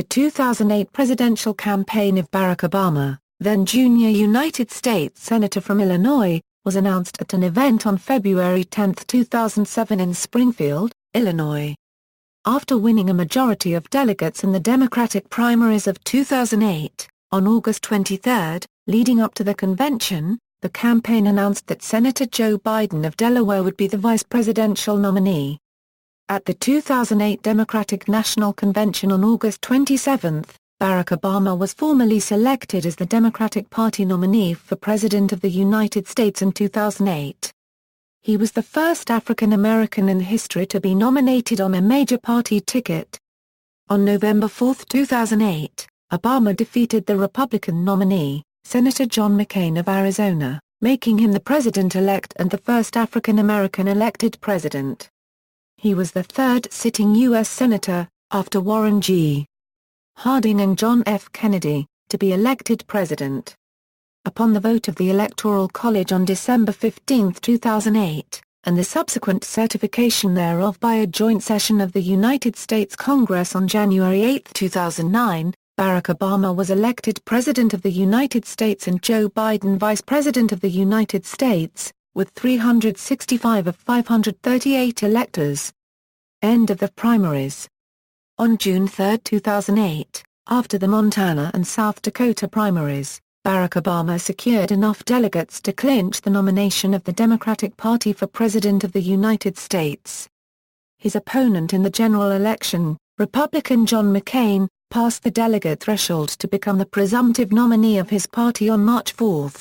The 2008 presidential campaign of Barack Obama, then junior United States Senator from Illinois, was announced at an event on February 10, 2007 in Springfield, Illinois. After winning a majority of delegates in the Democratic primaries of 2008, on August 23, leading up to the convention, the campaign announced that Senator Joe Biden of Delaware would be the vice presidential nominee. At the 2008 Democratic National Convention on August 27, Barack Obama was formally selected as the Democratic Party nominee for President of the United States in 2008. He was the first African American in history to be nominated on a major party ticket. On November 4, 2008, Obama defeated the Republican nominee, Senator John McCain of Arizona, making him the president-elect and the first African American elected president. He was the third sitting U.S. Senator, after Warren G. Harding and John F. Kennedy, to be elected president. Upon the vote of the Electoral College on December 15, 2008, and the subsequent certification thereof by a joint session of the United States Congress on January 8, 2009, Barack Obama was elected President of the United States and Joe Biden Vice President of the United States, with 365 of 538 electors. End of the primaries. On June 3, 2008, after the Montana and South Dakota primaries, Barack Obama secured enough delegates to clinch the nomination of the Democratic Party for President of the United States. His opponent in the general election, Republican John McCain, passed the delegate threshold to become the presumptive nominee of his party on March 4.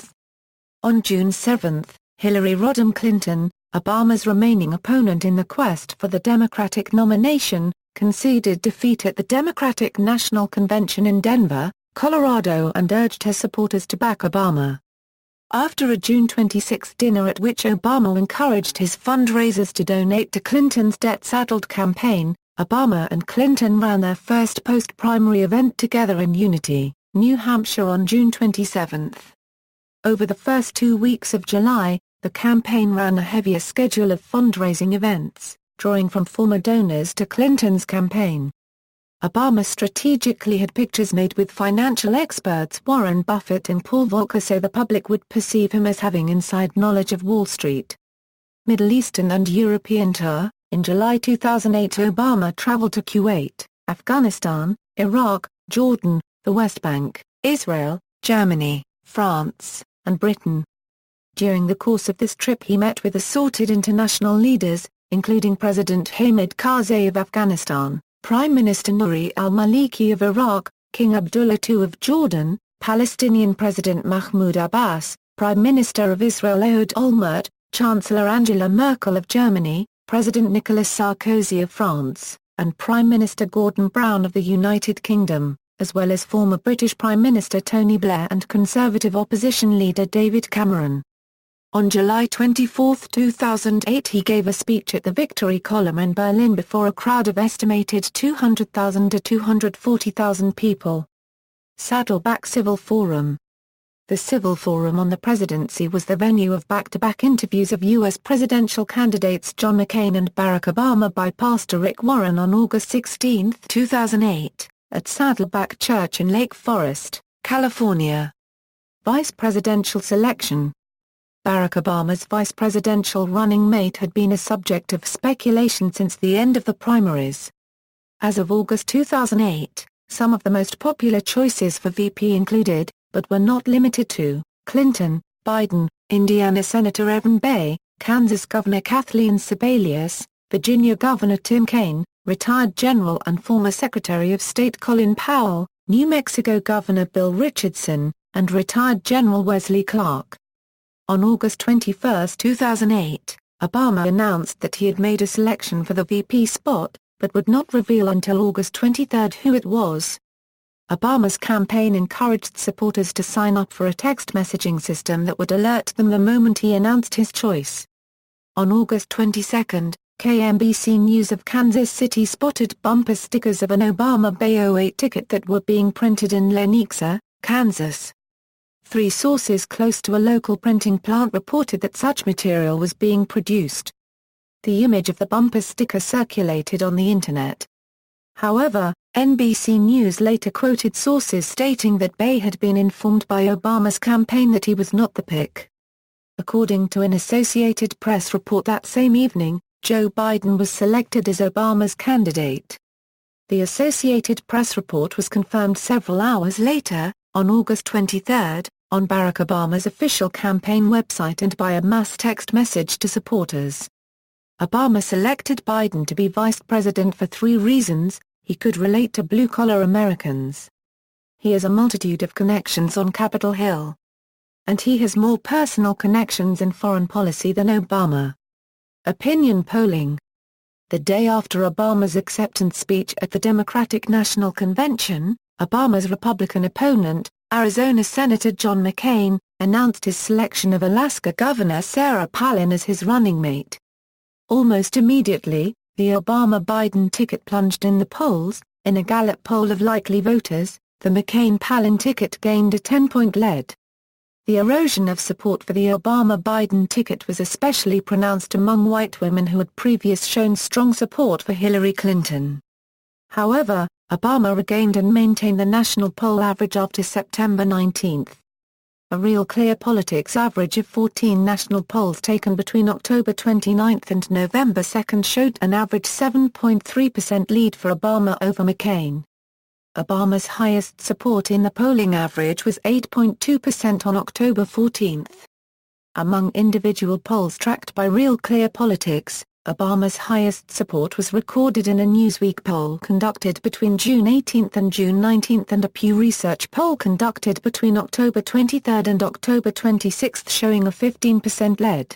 On June 7, Hillary Rodham Clinton, Obama's remaining opponent in the quest for the Democratic nomination, conceded defeat at the Democratic National Convention in Denver, Colorado and urged her supporters to back Obama. After a June 26 dinner at which Obama encouraged his fundraisers to donate to Clinton's debt-saddled campaign, Obama and Clinton ran their first post-primary event together in Unity, New Hampshire on June 27. Over the first 2 weeks of July, the campaign ran a heavier schedule of fundraising events, drawing from former donors to Clinton's campaign. Obama strategically had pictures made with financial experts Warren Buffett and Paul Volcker so the public would perceive him as having inside knowledge of Wall Street. Middle Eastern and European tour. In July 2008 Obama traveled to Kuwait, Afghanistan, Iraq, Jordan, the West Bank, Israel, Germany, France, and Britain. During the course of this trip he met with assorted international leaders, including President Hamid Karzai of Afghanistan, Prime Minister Nouri al-Maliki of Iraq, King Abdullah II of Jordan, Palestinian President Mahmoud Abbas, Prime Minister of Israel Ehud Olmert, Chancellor Angela Merkel of Germany, President Nicolas Sarkozy of France, and Prime Minister Gordon Brown of the United Kingdom, as well as former British Prime Minister Tony Blair and Conservative opposition leader David Cameron. On July 24, 2008 he gave a speech at the Victory Column in Berlin before a crowd of estimated 200,000 to 240,000 people. Saddleback Civil Forum. The Civil Forum on the presidency was the venue of back-to-back interviews of U.S. presidential candidates John McCain and Barack Obama by Pastor Rick Warren on August 16, 2008, at Saddleback Church in Lake Forest, California. Vice presidential selection. Barack Obama's vice presidential running mate had been a subject of speculation since the end of the primaries. As of August 2008, some of the most popular choices for VP included, but were not limited to, Clinton, Biden, Indiana Senator Evan Bayh, Kansas Governor Kathleen Sebelius, Virginia Governor Tim Kaine, retired General and former Secretary of State Colin Powell, New Mexico Governor Bill Richardson, and retired General Wesley Clark. On August 21, 2008, Obama announced that he had made a selection for the VP spot, but would not reveal until August 23 who it was. Obama's campaign encouraged supporters to sign up for a text messaging system that would alert them the moment he announced his choice. On August 22, KMBC News of Kansas City spotted bumper stickers of an Obama Bay 08 ticket that were being printed in Lenexa, Kansas. 3 sources close to a local printing plant reported that such material was being produced. The image of the bumper sticker circulated on the Internet. However, NBC News later quoted sources stating that Bay had been informed by Obama's campaign that he was not the pick. According to an Associated Press report that same evening, Joe Biden was selected as Obama's candidate. The Associated Press report was confirmed several hours later, on August 23, on Barack Obama's official campaign website and by a mass text message to supporters. Obama selected Biden to be vice president for 3 reasons: he could relate to blue-collar Americans. He has a multitude of connections on Capitol Hill. And he has more personal connections in foreign policy than Obama. Opinion polling. The day after Obama's acceptance speech at the Democratic National Convention, Obama's Republican opponent, Arizona Senator John McCain, announced his selection of Alaska Governor Sarah Palin as his running mate. Almost immediately, the Obama-Biden ticket plunged in the polls. In a Gallup poll of likely voters, the McCain-Palin ticket gained a 10-point lead. The erosion of support for the Obama-Biden ticket was especially pronounced among white women who had previously shown strong support for Hillary Clinton. However, Obama regained and maintained the national poll average after September 19. A Real Clear Politics average of 14 national polls taken between October 29 and November 2 showed an average 7.3% lead for Obama over McCain. Obama's highest support in the polling average was 8.2% on October 14. Among individual polls tracked by Real Clear Politics, Obama's highest support was recorded in a Newsweek poll conducted between June 18 and June 19 and a Pew Research poll conducted between October 23 and October 26 showing a 15% lead.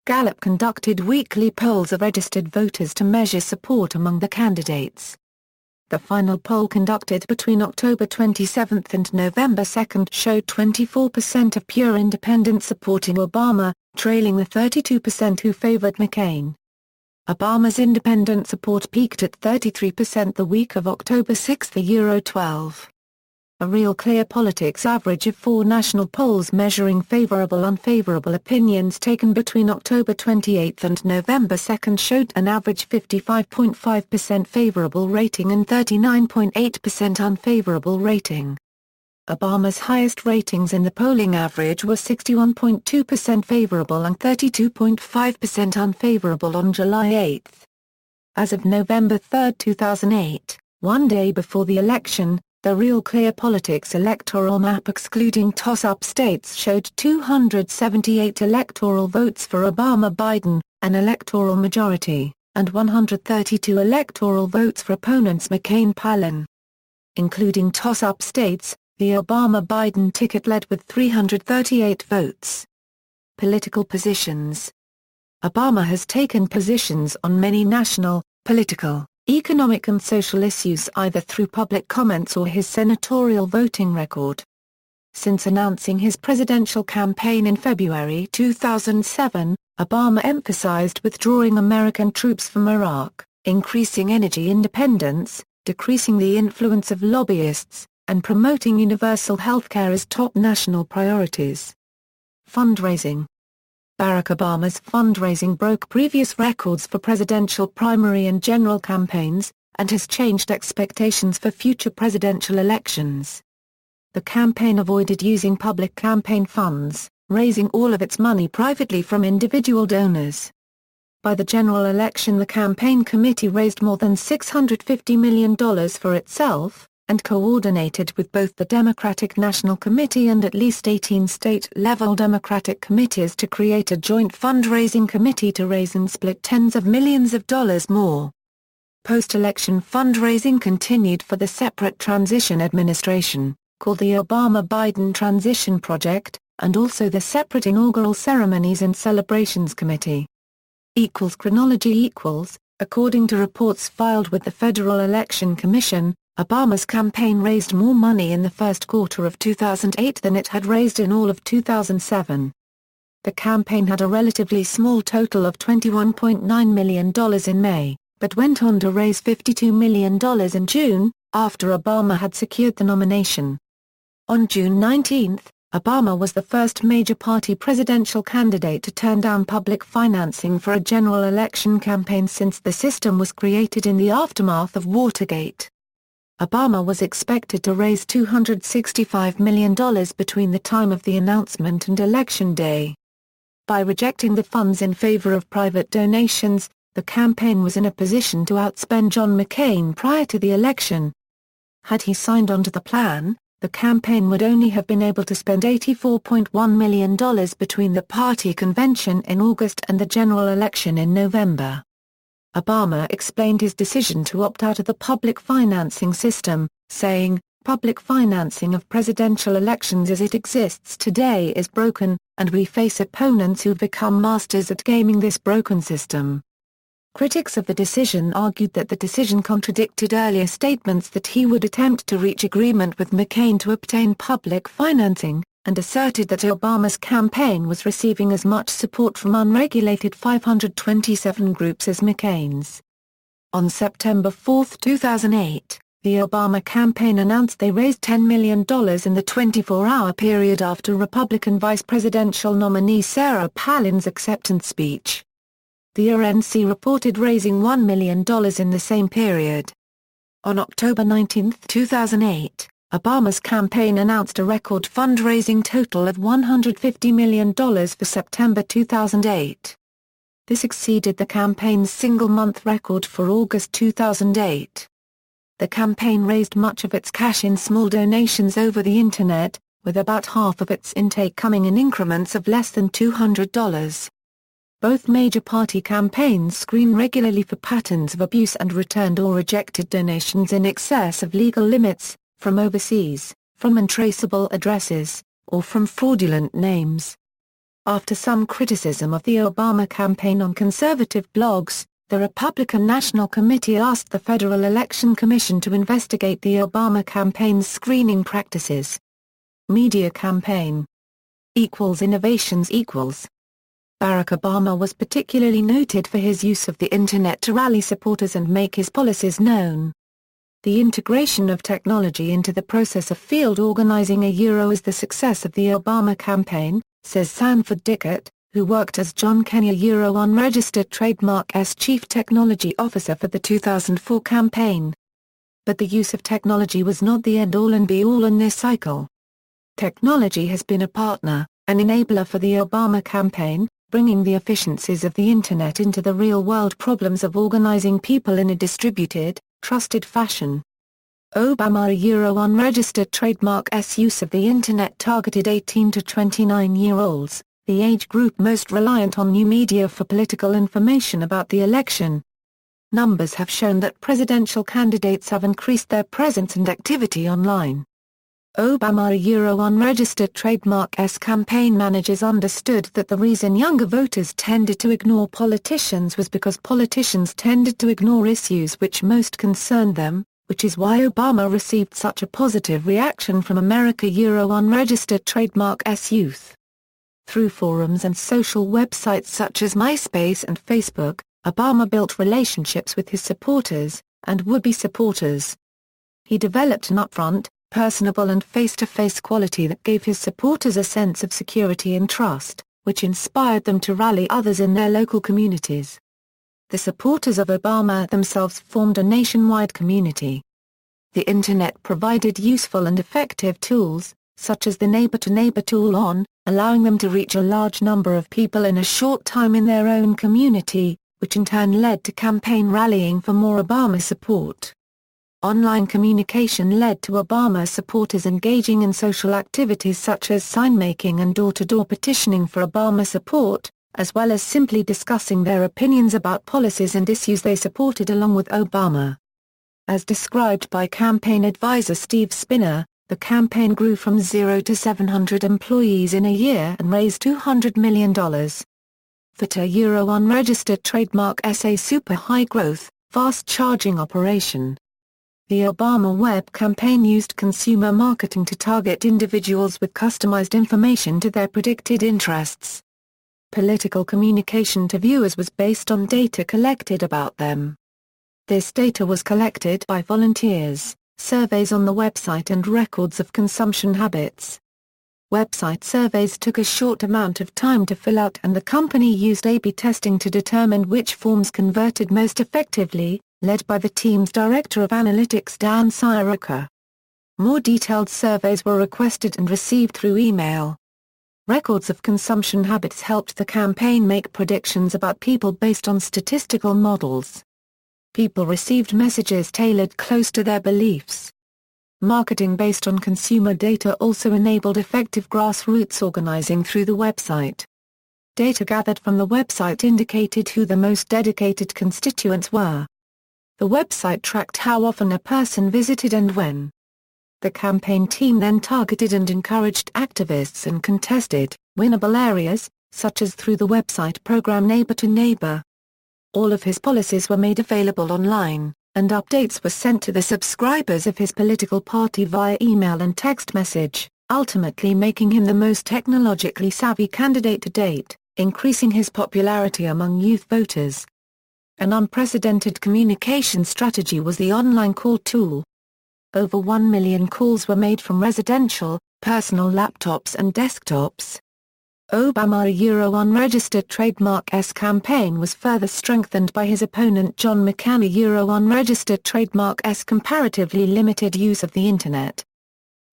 Gallup conducted weekly polls of registered voters to measure support among the candidates. The final poll conducted between October 27 and November 2 showed 24% of pure independents supporting Obama, trailing the 32% who favored McCain. Obama's independent support peaked at 33% the week of October 6 12. A Real Clear Politics average of 4 national polls measuring favorable-unfavorable opinions taken between October 28 and November 2 showed an average 55.5% favorable rating and 39.8% unfavorable rating. Obama's highest ratings in the polling average were 61.2% favorable and 32.5% unfavorable on July 8. As of November 3, 2008, one day before the election, the Real Clear Politics electoral map excluding toss-up states showed 278 electoral votes for Obama-Biden, an electoral majority, and 132 electoral votes for opponents McCain-Palin. Including toss-up states, the Obama-Biden ticket led with 338 votes. Political positions. Obama has taken positions on many national, political, economic and social issues either through public comments or his senatorial voting record. Since announcing his presidential campaign in February 2007, Obama emphasized withdrawing American troops from Iraq, increasing energy independence, decreasing the influence of lobbyists, and promoting universal health care as top national priorities. Fundraising. Barack Obama's fundraising broke previous records for presidential primary and general campaigns, and has changed expectations for future presidential elections. The campaign avoided using public campaign funds, raising all of its money privately from individual donors. By the general election, the campaign committee raised more than $650 million for itself, and coordinated with both the Democratic National Committee and at least 18 state-level Democratic committees to create a joint fundraising committee to raise and split tens of millions of dollars more. Post-election fundraising continued for the separate transition administration, called the Obama-Biden Transition Project, and also the separate inaugural ceremonies and celebrations committee. Chronology. According to reports filed with the Federal Election Commission, Obama's campaign raised more money in the first quarter of 2008 than it had raised in all of 2007. The campaign had a relatively small total of $21.9 million in May, but went on to raise $52 million in June, after Obama had secured the nomination. On June 19, Obama was the first major party presidential candidate to turn down public financing for a general election campaign since the system was created in the aftermath of Watergate. Obama was expected to raise $265 million between the time of the announcement and Election Day. By rejecting the funds in favor of private donations, the campaign was in a position to outspend John McCain prior to the election. Had he signed on to the plan, the campaign would only have been able to spend $84.1 million between the party convention in August and the general election in November. Obama explained his decision to opt out of the public financing system, saying, "Public financing of presidential elections as it exists today is broken, and we face opponents who've become masters at gaming this broken system." Critics of the decision argued that the decision contradicted earlier statements that he would attempt to reach agreement with McCain to obtain public financing, and asserted that Obama's campaign was receiving as much support from unregulated 527 groups as McCain's. On September 4, 2008, the Obama campaign announced they raised $10 million in the 24-hour period after Republican vice presidential nominee Sarah Palin's acceptance speech. The RNC reported raising $1 million in the same period. On October 19, 2008, Obama's campaign announced a record fundraising total of $150 million for September 2008. This exceeded the campaign's single-month record for August 2008. The campaign raised much of its cash in small donations over the Internet, with about half of its intake coming in increments of less than $200. Both major party campaigns screen regularly for patterns of abuse and returned or rejected donations in excess of legal limits, from overseas, from untraceable addresses, or from fraudulent names. After some criticism of the Obama campaign on conservative blogs, the Republican National Committee asked the Federal Election Commission to investigate the Obama campaign's screening practices. Media campaign =innovations=. Barack Obama was particularly noted for his use of the Internet to rally supporters and make his policies known. The integration of technology into the process of field organizing is the success of the Obama campaign, says Sanford Dickett, who worked as John McCain unregistered trademark's chief technology officer for the 2004 campaign. But the use of technology was not the end-all and be-all in this cycle. Technology has been a partner, an enabler for the Obama campaign, bringing the efficiencies of the Internet into the real-world problems of organizing people in a distributed, trusted fashion. Obama unregistered trademark's use of the Internet targeted 18 to 29-year-olds, the age group most reliant on new media for political information about the election. Numbers have shown that presidential candidates have increased their presence and activity online. Obama unregistered trademark's campaign managers understood that the reason younger voters tended to ignore politicians was because politicians tended to ignore issues which most concerned them, which is why Obama received such a positive reaction from America unregistered trademark's youth. Through forums and social websites such as MySpace and Facebook, Obama built relationships with his supporters, and would-be supporters. He developed an upfront, personable and face-to-face quality that gave his supporters a sense of security and trust, which inspired them to rally others in their local communities. The supporters of Obama themselves formed a nationwide community. The Internet provided useful and effective tools, such as the neighbor-to-neighbor tool allowing them to reach a large number of people in a short time in their own community, which in turn led to campaign rallying for more Obama support. Online communication led to Obama supporters engaging in social activities such as sign-making and door-to-door petitioning for Obama support, as well as simply discussing their opinions about policies and issues they supported along with Obama. As described by campaign advisor Steve Spinner, the campaign grew from 0 to 700 employees in a year and raised $200 million. FTA unregistered trademark's a super high-growth, fast-charging operation. The Obama web campaign used consumer marketing to target individuals with customized information to their predicted interests. Political communication to viewers was based on data collected about them. This data was collected by volunteers, surveys on the website and records of consumption habits. Website surveys took a short amount of time to fill out and the company used A/B testing to determine which forms converted most effectively, led by the team's Director of Analytics Dan Sieruka. More detailed surveys were requested and received through email. Records of consumption habits helped the campaign make predictions about people based on statistical models. People received messages tailored close to their beliefs. Marketing based on consumer data also enabled effective grassroots organizing through the website. Data gathered from the website indicated who the most dedicated constituents were. The website tracked how often a person visited and when. The campaign team then targeted and encouraged activists in contested, winnable areas, such as through the website program Neighbor to Neighbor. All of his policies were made available online, and updates were sent to the subscribers of his political party via email and text message, ultimately making him the most technologically savvy candidate to date, increasing his popularity among youth voters. An unprecedented communication strategy was the online call tool. Over 1 million calls were made from residential, personal laptops and desktops. Obama's unregistered trademark campaign was further strengthened by his opponent John McCain's unregistered trademark's comparatively limited use of the Internet.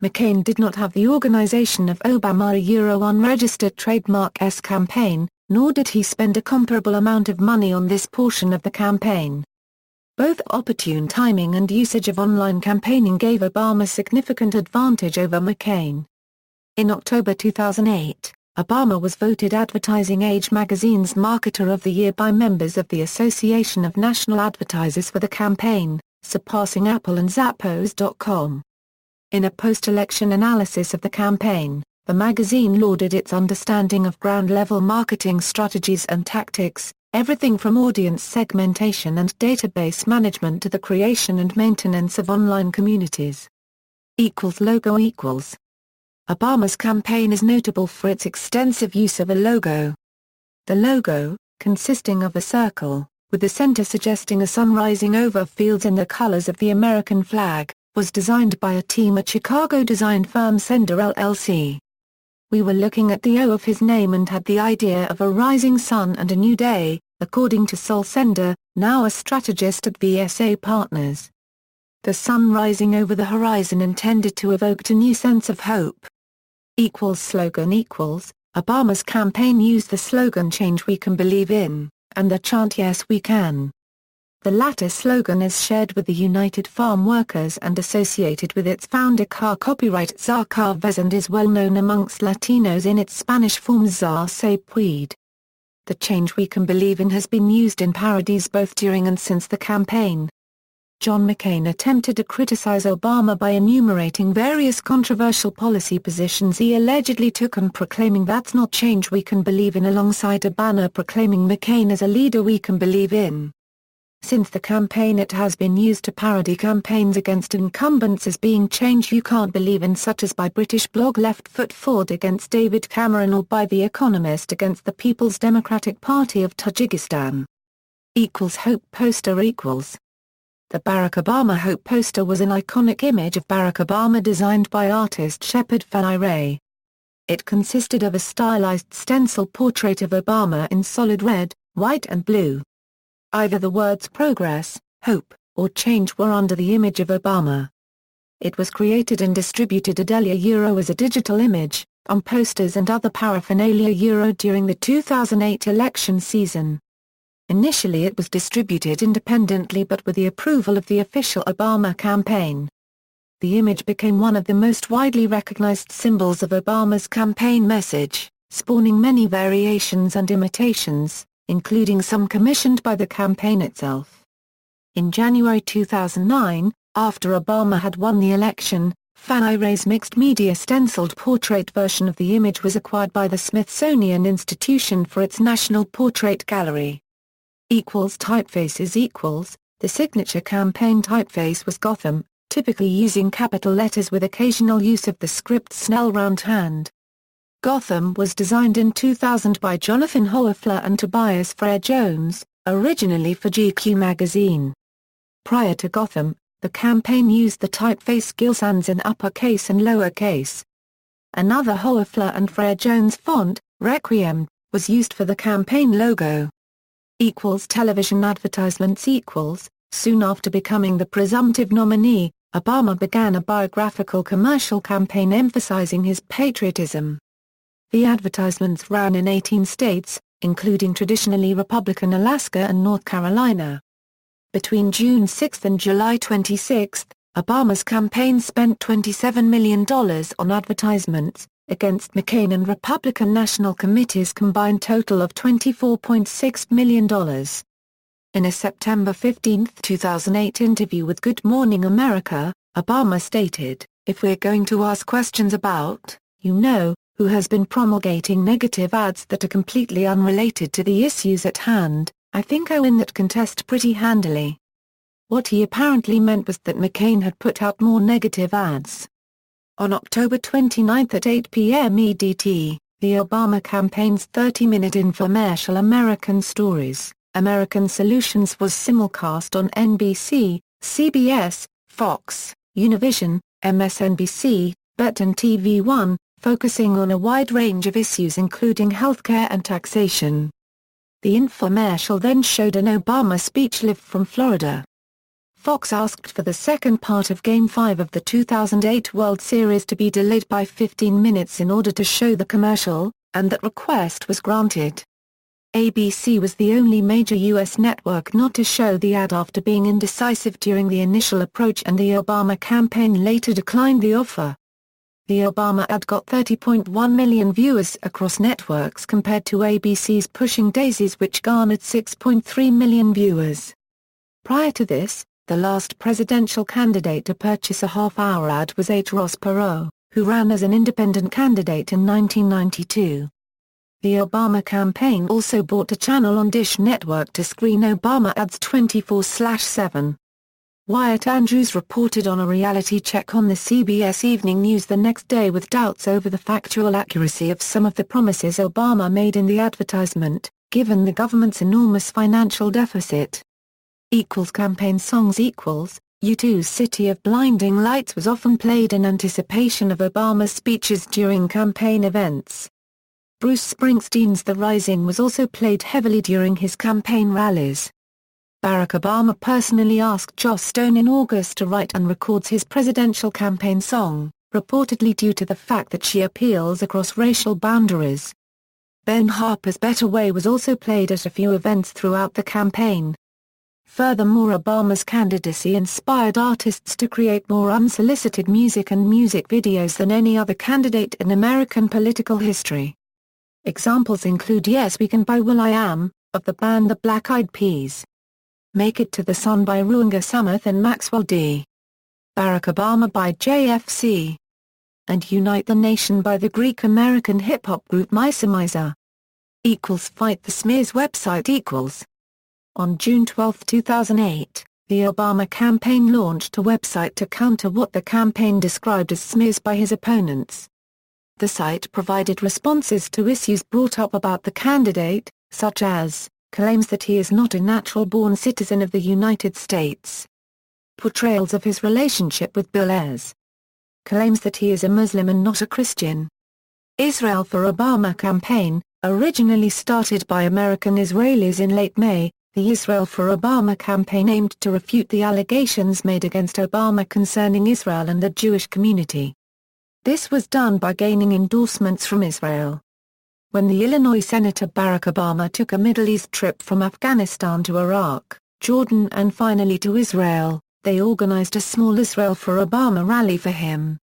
McCain did not have the organization of Obama's unregistered trademark's campaign, nor did he spend a comparable amount of money on this portion of the campaign. Both opportune timing and usage of online campaigning gave Obama significant advantage over McCain. In October 2008, Obama was voted Advertising Age magazine's Marketer of the Year by members of the Association of National Advertisers for the campaign, surpassing Apple and Zappos.com. In a post-election analysis of the campaign, the magazine lauded its understanding of ground-level marketing strategies and tactics, everything from audience segmentation and database management to the creation and maintenance of online communities. Logo equals. Obama's campaign is notable for its extensive use of a logo. The logo, consisting of a circle, with the center suggesting a sun rising over fields in the colors of the American flag, was designed by a team at Chicago design firm Sender LLC. We were looking at the O of his name and had the idea of a rising sun and a new day, according to Sol Sender, now a strategist at VSA Partners. The sun rising over the horizon intended to evoke a new sense of hope. Slogan equals. Obama's campaign used the slogan Change We Can Believe In, and the chant Yes We Can. The latter slogan is shared with the United Farm Workers and associated with its founder copyright Za Chavez and is well known amongst Latinos in its Spanish form Za Se Puede. The Change We Can Believe In has been used in parodies both during and since the campaign. John McCain attempted to criticize Obama by enumerating various controversial policy positions he allegedly took and proclaiming "That's not change we can believe in" alongside a banner proclaiming McCain as a leader we can believe in. Since the campaign it has been used to parody campaigns against incumbents as being change you can't believe in, such as by British blog Left Foot Forward against David Cameron or by The Economist against the People's Democratic Party of Tajikistan. Hope poster equals. The Barack Obama Hope poster was an iconic image of Barack Obama designed by artist Shepard Fairey. It consisted of a stylized stencil portrait of Obama in solid red, white and blue. Either the words progress, hope, or change were under the image of Obama. It was created and distributed as a digital image, on posters and other paraphernalia during the 2008 election season. Initially it was distributed independently but with the approval of the official Obama campaign. The image became one of the most widely recognized symbols of Obama's campaign message, spawning many variations and imitations, including some commissioned by the campaign itself. In January 2009, after Obama had won the election, Fairey's mixed-media stenciled portrait version of the image was acquired by the Smithsonian Institution for its National Portrait Gallery. Typefaces equals. The signature campaign typeface was Gotham, typically using capital letters with occasional use of the script Snell round hand. Gotham was designed in 2000 by Jonathan Hoefler and Tobias Frere-Jones, originally for GQ magazine. Prior to Gotham, the campaign used the typeface Gill Sans in uppercase and lowercase. Another Hoefler and Frere-Jones font, Requiem, was used for the campaign logo. Television advertisements equals. Soon after becoming the presumptive nominee, Obama began a biographical commercial campaign emphasizing his patriotism. The advertisements ran in 18 states, including traditionally Republican Alaska and North Carolina. Between June 6 and July 26, Obama's campaign spent $27 million on advertisements, against McCain and Republican National Committee's combined total of $24.6 million. In a September 15, 2008 interview with Good Morning America, Obama stated, "If we're going to ask questions about, who has been promulgating negative ads that are completely unrelated to the issues at hand, I think I win that contest pretty handily." What he apparently meant was that McCain had put out more negative ads. On October 29 at 8 p.m. EDT, the Obama campaign's 30-minute infomercial American Stories, American Solutions was simulcast on NBC, CBS, Fox, Univision, MSNBC, BET and TV One, focusing on a wide range of issues including healthcare and taxation. The infomercial then showed an Obama speech live from Florida. Fox asked for the second part of Game 5 of the 2008 World Series to be delayed by 15 minutes in order to show the commercial, and that request was granted. ABC was the only major U.S. network not to show the ad after being indecisive during the initial approach, and the Obama campaign later declined the offer. The Obama ad got 30.1 million viewers across networks compared to ABC's Pushing Daisies, which garnered 6.3 million viewers. Prior to this, the last presidential candidate to purchase a half-hour ad was H. Ross Perot, who ran as an independent candidate in 1992. The Obama campaign also bought a channel on Dish Network to screen Obama ads 24/7. Wyatt Andrews reported on a reality check on the CBS Evening News the next day with doubts over the factual accuracy of some of the promises Obama made in the advertisement, given the government's enormous financial deficit. Campaign songs U2's City of Blinding Lights was often played in anticipation of Obama's speeches during campaign events. Bruce Springsteen's The Rising was also played heavily during his campaign rallies. Barack Obama personally asked Joss Stone in August to write and record his presidential campaign song, reportedly due to the fact that she appeals across racial boundaries. Ben Harper's Better Way was also played at a few events throughout the campaign. Furthermore, Obama's candidacy inspired artists to create more unsolicited music and music videos than any other candidate in American political history. Examples include Yes We Can by will.i.am, of the band the Black Eyed Peas; Make It to the Sun by Ruanga Samath and Maxwell D. Barack Obama by JFC; and Unite the Nation by the Greek-American hip-hop group Miser. Fight the Smears website . On June 12, 2008, the Obama campaign launched a website to counter what the campaign described as smears by his opponents. The site provided responses to issues brought up about the candidate, such as claims that he is not a natural-born citizen of the United States, portrayals of his relationship with Bill Ayers, claims that he is a Muslim and not a Christian. Israel for Obama campaign, originally started by American Israelis in late May, the Israel for Obama campaign aimed to refute the allegations made against Obama concerning Israel and the Jewish community. This was done by gaining endorsements from Israel. When the Illinois Senator Barack Obama took a Middle East trip from Afghanistan to Iraq, Jordan and finally to Israel, they organized a small Israel for Obama rally for him.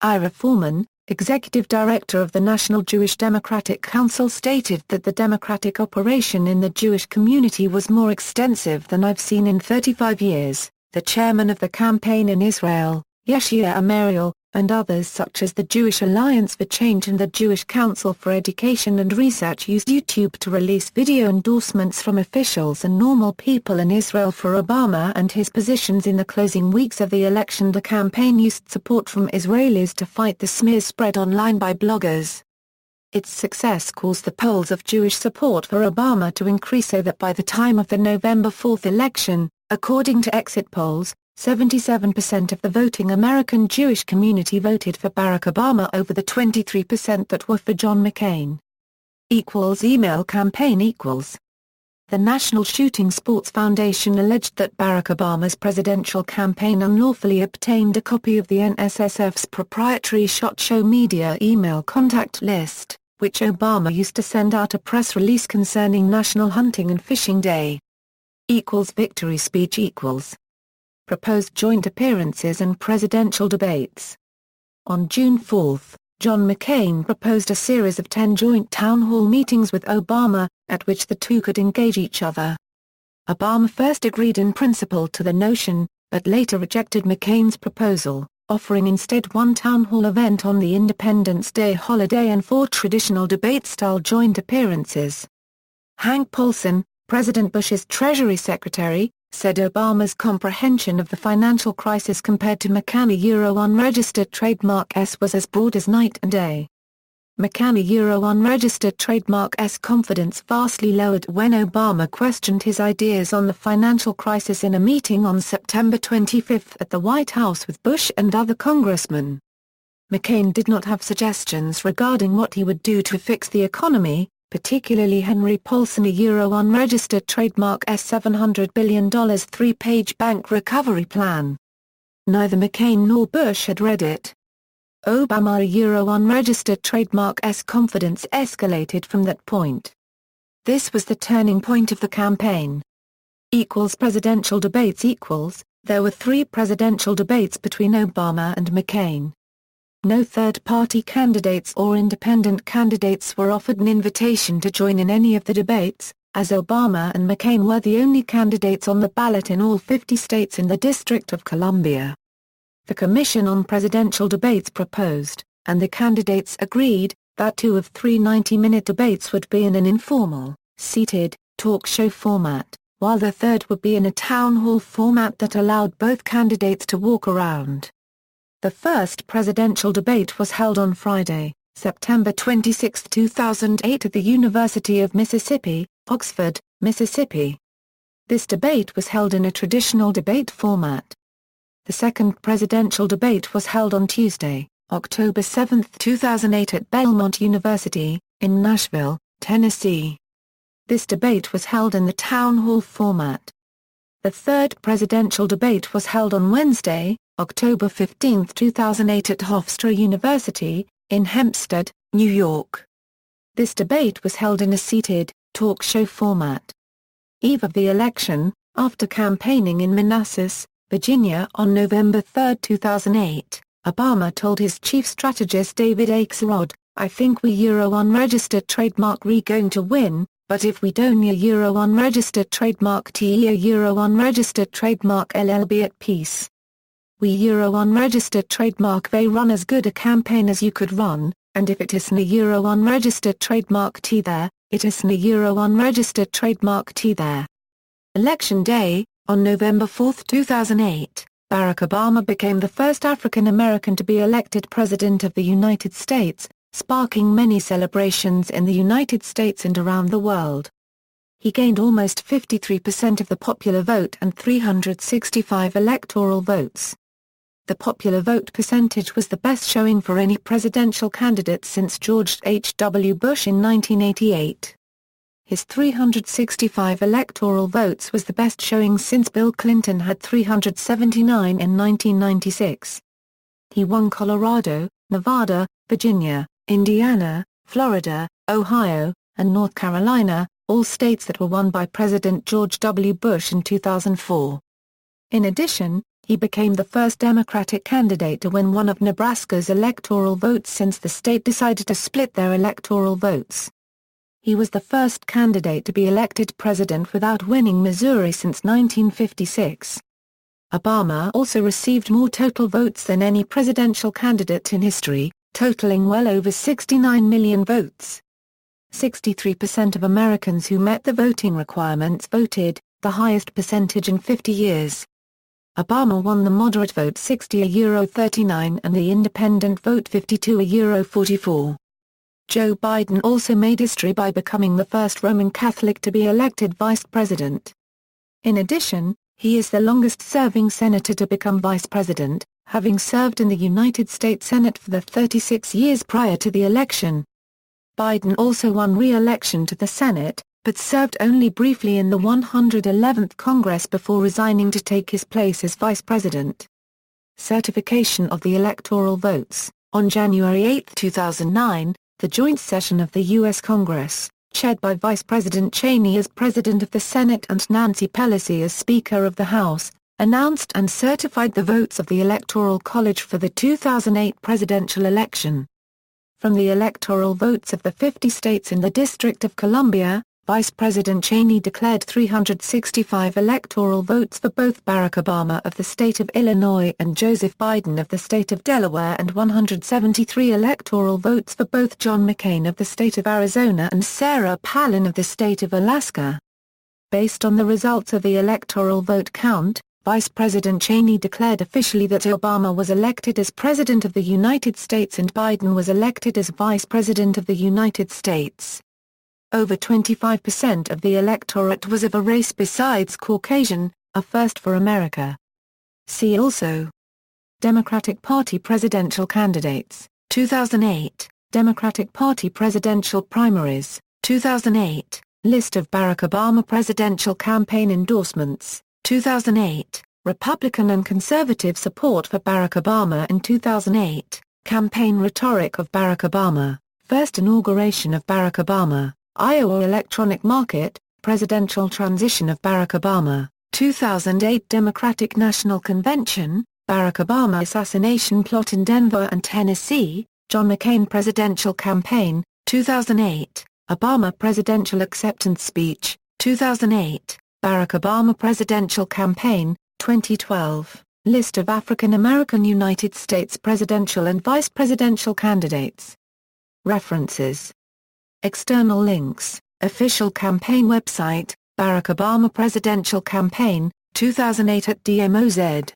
Ira Foreman, executive director of the National Jewish Democratic Council, stated that the Democratic operation in the Jewish community was more extensive than I've seen in 35 years. The chairman of the campaign in Israel, Yeshua Amariel, and others such as the Jewish Alliance for Change and the Jewish Council for Education and Research used YouTube to release video endorsements from officials and normal people in Israel for Obama and his positions in the closing weeks of the election. The campaign used support from Israelis to fight the smears spread online by bloggers. Its success caused the polls of Jewish support for Obama to increase so that by the time of the November 4 election, according to exit polls, 77% of the voting American Jewish community voted for Barack Obama over the 23% that were for John McCain. Email campaign the National Shooting Sports Foundation alleged that Barack Obama's presidential campaign unlawfully obtained a copy of the NSSF's proprietary SHOT Show media email contact list, which Obama used to send out a press release concerning National Hunting and Fishing Day. Victory speech equals. Proposed joint appearances and presidential debates. On June 4, John McCain proposed a series of 10 joint town hall meetings with Obama, at which the two could engage each other. Obama first agreed in principle to the notion, but later rejected McCain's proposal, offering instead one town hall event on the Independence Day holiday and 4 traditional debate-style joint appearances. Hank Paulson, President Bush's Treasury Secretary, said Obama's comprehension of the financial crisis compared to McCain unregistered trademark S was as broad as night and day. McCain unregistered trademark S confidence vastly lowered when Obama questioned his ideas on the financial crisis in a meeting on September 25 at the White House with Bush and other congressmen. McCain did not have suggestions regarding what he would do to fix the economy, particularly Henry Paulson unregistered trademark S $700 billion 3-page bank recovery plan. Neither McCain nor Bush had read it. Obama unregistered trademark S confidence escalated from that point. This was the turning point of the campaign. Presidential debates There were 3 presidential debates between Obama and McCain. No third-party candidates or independent candidates were offered an invitation to join in any of the debates, as Obama and McCain were the only candidates on the ballot in all 50 states in the District of Columbia. The Commission on Presidential Debates proposed, and the candidates agreed, that 2 of 3 90-minute debates would be in an informal, seated, talk show format, while the third would be in a town hall format that allowed both candidates to walk around. The first presidential debate was held on Friday, September 26, 2008 at the University of Mississippi, Oxford, Mississippi. This debate was held in a traditional debate format. The second presidential debate was held on Tuesday, October 7, 2008 at Belmont University, in Nashville, Tennessee. This debate was held in the town hall format. The third presidential debate was held on Wednesday, October 15, 2008 at Hofstra University, in Hempstead, New York. This debate was held in a seated, talk show format. Eve of the election, after campaigning in Manassas, Virginia on November 3, 2008, Obama told his chief strategist David Axelrod, "I think we unregistered trademark re going to win, but if we don't unregistered trademark T unregistered trademark LL be at peace. We unregistered trademark they run as good a campaign as you could run, and if it isn't unregistered trademark T there, it isn't unregistered trademark T there." Election Day, on November 4, 2008, Barack Obama became the first African American to be elected President of the United States, sparking many celebrations in the United States and around the world. He gained almost 53% of the popular vote and 365 electoral votes. The popular vote percentage was the best showing for any presidential candidate since George H.W. Bush in 1988. His 365 electoral votes was the best showing since Bill Clinton had 379 in 1996. He won Colorado, Nevada, Virginia, Indiana, Florida, Ohio, and North Carolina, all states that were won by President George W. Bush in 2004. In addition, he became the first Democratic candidate to win one of Nebraska's electoral votes since the state decided to split their electoral votes. He was the first candidate to be elected president without winning Missouri since 1956. Obama also received more total votes than any presidential candidate in history, totaling well over 69 million votes. 63% of Americans who met the voting requirements voted, the highest percentage in 50 years. Obama won the moderate vote 60-39 and the independent vote 52-44. Joe Biden also made history by becoming the first Roman Catholic to be elected vice president. In addition, he is the longest-serving senator to become vice president, having served in the United States Senate for the 36 years prior to the election. Biden also won re-election to the Senate, but served only briefly in the 111th Congress before resigning to take his place as vice president. Certification of the electoral votes. On January 8, 2009, the joint session of the U.S. Congress, chaired by Vice President Cheney as President of the Senate and Nancy Pelosi as Speaker of the House, announced and certified the votes of the Electoral College for the 2008 presidential election. From the electoral votes of the 50 states in the District of Columbia, Vice President Cheney declared 365 electoral votes for both Barack Obama of the state of Illinois and Joseph Biden of the state of Delaware and 173 electoral votes for both John McCain of the state of Arizona and Sarah Palin of the state of Alaska. Based on the results of the electoral vote count, Vice President Cheney declared officially that Obama was elected as President of the United States and Biden was elected as Vice President of the United States. Over 25% of the electorate was of a race besides Caucasian, a first for America. See also: Democratic Party presidential candidates, 2008, Democratic Party presidential primaries, 2008, List of Barack Obama presidential campaign endorsements, 2008, Republican and conservative support for Barack Obama in 2008, Campaign rhetoric of Barack Obama, first inauguration of Barack Obama, Iowa electronic market, presidential transition of Barack Obama, 2008 Democratic National Convention, Barack Obama assassination plot in Denver and Tennessee, John McCain presidential campaign, 2008, Obama presidential acceptance speech, 2008, Barack Obama presidential campaign, 2012, list of African American United States presidential and vice presidential candidates. References. External links, official campaign website, Barack Obama presidential campaign, 2008 at DMOZ.